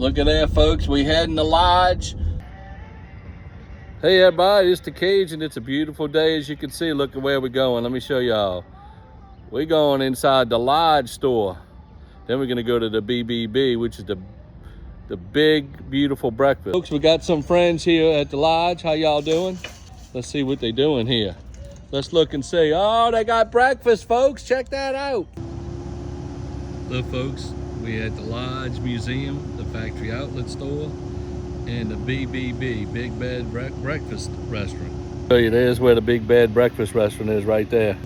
Look at that, folks. We heading to Lodge. Hey everybody, it's the Cajun. It's a beautiful day, as you can see. Look at where we're going. Let me show y'all. We're going inside the Lodge store. Then we're gonna go to the BBB, which is the big, beautiful breakfast. Folks, we got some friends here at the Lodge. How y'all doing? Let's see what they're doing here. Let's look and see. Oh, they got breakfast, folks. Check that out. Look, folks, we at the Lodge Museum, the factory outlet store, and the BBB, Big Bad Breakfast Restaurant. Show you, there's where the Big Bad Breakfast Restaurant is, right there.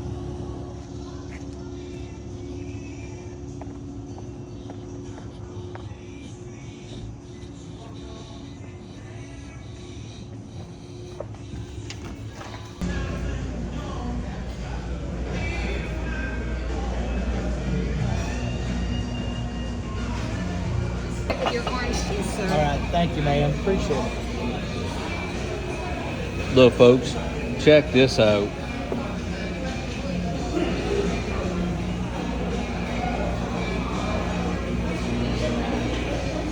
Your orange juice, sir. All right, thank you, ma'am. Appreciate it. Look, folks, check this out.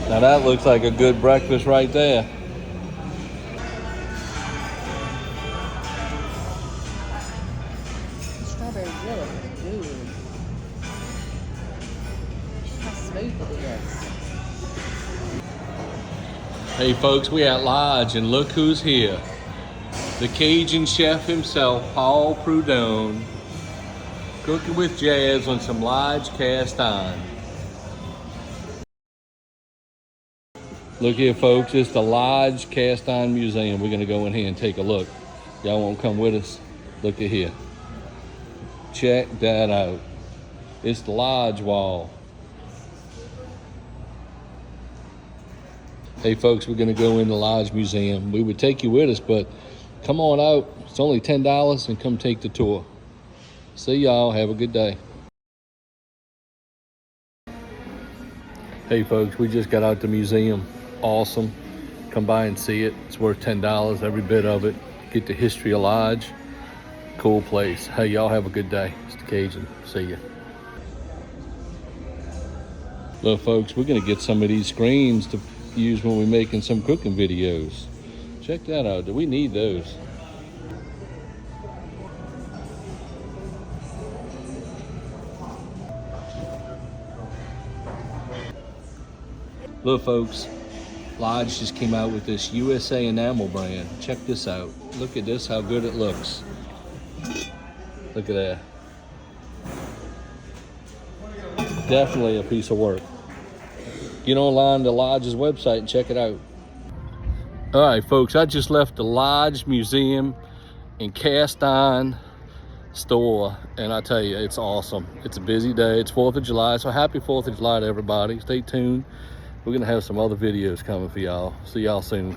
Now that looks like a good breakfast right there. Strawberry jelly, good. How smooth it is. Hey folks, we at Lodge, and look who's here. The Cajun chef himself, Paul Prudhomme, cooking with jazz on some Lodge cast iron. Look here, folks, it's the Lodge Cast Iron Museum. We're gonna go in here and take a look. Y'all wanna come with us? Look at here. Check that out. It's the Lodge wall. Hey folks, we're gonna go in the Lodge Museum. We would take you with us, but come on out. It's only $10 and come take the tour. See y'all, have a good day. Hey folks, we just got out the museum. Awesome. Come by and see it. It's worth $10, every bit of it. Get the history of Lodge. Cool place. Hey, y'all have a good day. It's the Cajun. See ya. Look folks, we're gonna get some of these screens to use when we're making some cooking videos. Check that out. Do we need those? Look folks, Lodge just came out with this USA Enamel brand. Check this out. Look at this, how good it looks. Look at that. Definitely a piece of work. Get online to Lodge's website and check it out. All right, folks, I just left the Lodge Museum and Cast Iron store, and I tell you, it's awesome. It's a busy day. It's 4th of July, so happy 4th of July to everybody. Stay tuned. We're gonna have some other videos coming for y'all. See y'all soon.